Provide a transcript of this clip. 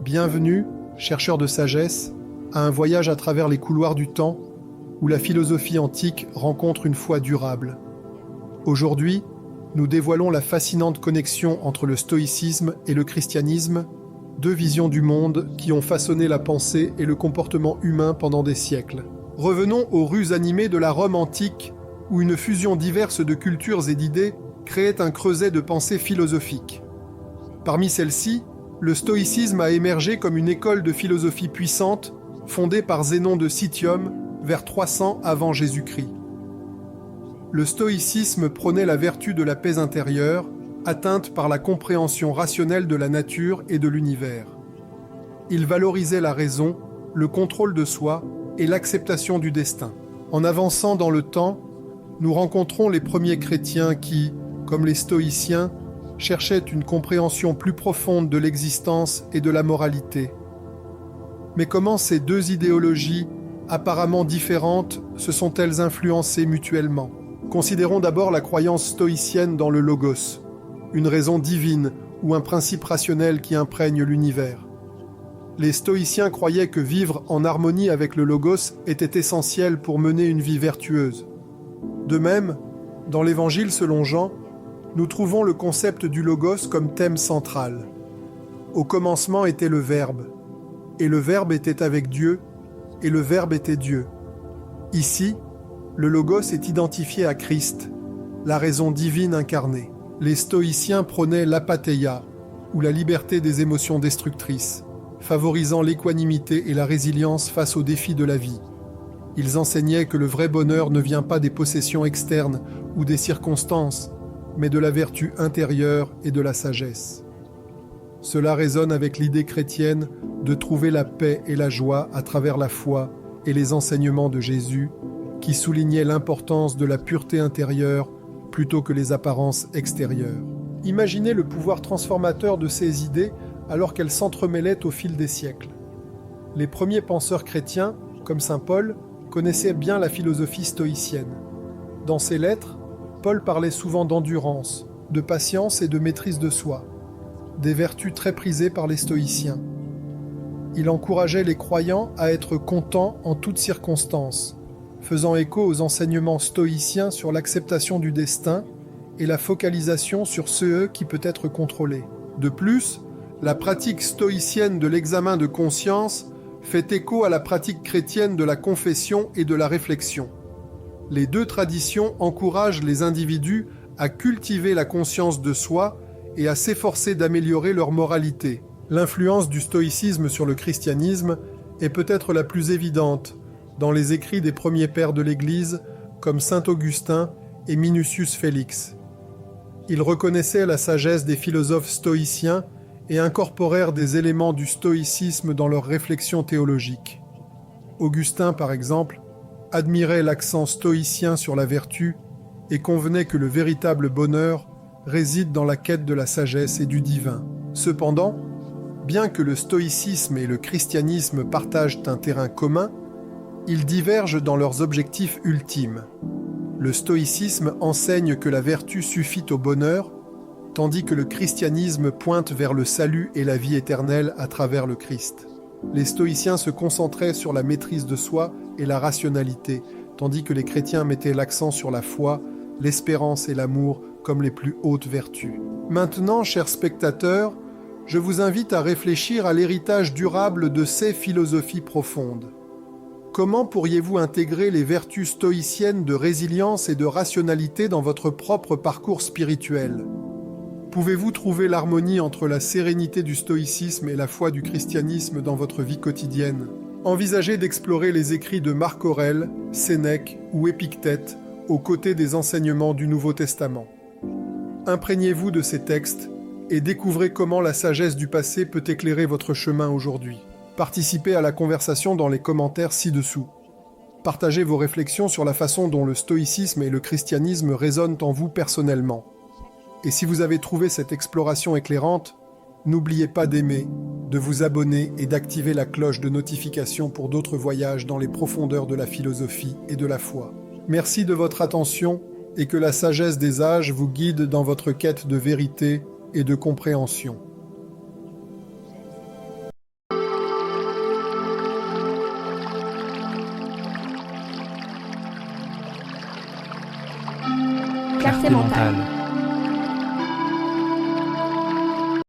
Bienvenue, chercheurs de sagesse, à un voyage à travers les couloirs du temps où la philosophie antique rencontre une foi durable. Aujourd'hui, nous dévoilons la fascinante connexion entre le stoïcisme et le christianisme, deux visions du monde qui ont façonné la pensée et le comportement humain pendant des siècles. Revenons aux rues animées de la Rome antique, où une fusion diverse de cultures et d'idées créait un creuset de pensée philosophique. Parmi celles-ci, le stoïcisme a émergé comme une école de philosophie puissante, fondée par Zénon de Citium vers 300 avant Jésus-Christ. Le stoïcisme prônait la vertu de la paix intérieure, atteinte par la compréhension rationnelle de la nature et de l'univers. Il valorisait la raison, le contrôle de soi et l'acceptation du destin. En avançant dans le temps, nous rencontrons les premiers chrétiens qui, comme les stoïciens, cherchaient une compréhension plus profonde de l'existence et de la moralité. Mais comment ces deux idéologies, apparemment différentes, se sont-elles influencées mutuellement ? Considérons d'abord la croyance stoïcienne dans le logos, une raison divine ou un principe rationnel qui imprègne l'univers. Les stoïciens croyaient que vivre en harmonie avec le logos était essentiel pour mener une vie vertueuse. De même, dans l'Évangile selon Jean, nous trouvons le concept du logos comme thème central. Au commencement était le Verbe, et le Verbe était avec Dieu, et le Verbe était Dieu. Ici, le logos est identifié à Christ, la raison divine incarnée. Les stoïciens prônaient l'apatheia, ou la liberté des émotions destructrices, favorisant l'équanimité et la résilience face aux défis de la vie. Ils enseignaient que le vrai bonheur ne vient pas des possessions externes ou des circonstances, mais de la vertu intérieure et de la sagesse. Cela résonne avec l'idée chrétienne de trouver la paix et la joie à travers la foi et les enseignements de Jésus, qui soulignaient l'importance de la pureté intérieure plutôt que les apparences extérieures. Imaginez le pouvoir transformateur de ces idées alors qu'elles s'entremêlaient au fil des siècles. Les premiers penseurs chrétiens, comme saint Paul, connaissaient bien la philosophie stoïcienne. Dans ses lettres, Paul parlait souvent d'endurance, de patience et de maîtrise de soi, des vertus très prisées par les stoïciens. Il encourageait les croyants à être contents en toutes circonstances, faisant écho aux enseignements stoïciens sur l'acceptation du destin et la focalisation sur ce qui peut être contrôlé. De plus, la pratique stoïcienne de l'examen de conscience fait écho à la pratique chrétienne de la confession et de la réflexion. Les deux traditions encouragent les individus à cultiver la conscience de soi et à s'efforcer d'améliorer leur moralité. L'influence du stoïcisme sur le christianisme est peut-être la plus évidente dans les écrits des premiers pères de l'Église comme saint Augustin et Minucius Félix. Ils reconnaissaient la sagesse des philosophes stoïciens et incorporèrent des éléments du stoïcisme dans leurs réflexions théologiques. Augustin, par exemple, admirait l'accent stoïcien sur la vertu et convenait que le véritable bonheur réside dans la quête de la sagesse et du divin. Cependant, bien que le stoïcisme et le christianisme partagent un terrain commun, ils divergent dans leurs objectifs ultimes. Le stoïcisme enseigne que la vertu suffit au bonheur, tandis que le christianisme pointe vers le salut et la vie éternelle à travers le Christ. Les stoïciens se concentraient sur la maîtrise de soi et la rationalité, tandis que les chrétiens mettaient l'accent sur la foi, l'espérance et l'amour comme les plus hautes vertus. Maintenant, chers spectateurs, je vous invite à réfléchir à l'héritage durable de ces philosophies profondes. Comment pourriez-vous intégrer les vertus stoïciennes de résilience et de rationalité dans votre propre parcours spirituel ? Pouvez-vous trouver l'harmonie entre la sérénité du stoïcisme et la foi du christianisme dans votre vie quotidienne ? Envisagez d'explorer les écrits de Marc Aurèle, Sénèque ou Épictète aux côtés des enseignements du Nouveau Testament. Imprégnez-vous de ces textes et découvrez comment la sagesse du passé peut éclairer votre chemin aujourd'hui. Participez à la conversation dans les commentaires ci-dessous. Partagez vos réflexions sur la façon dont le stoïcisme et le christianisme résonnent en vous personnellement. Et si vous avez trouvé cette exploration éclairante, n'oubliez pas d'aimer, de vous abonner et d'activer la cloche de notification pour d'autres voyages dans les profondeurs de la philosophie et de la foi. Merci de votre attention et que la sagesse des âges vous guide dans votre quête de vérité et de compréhension. clarté mentale.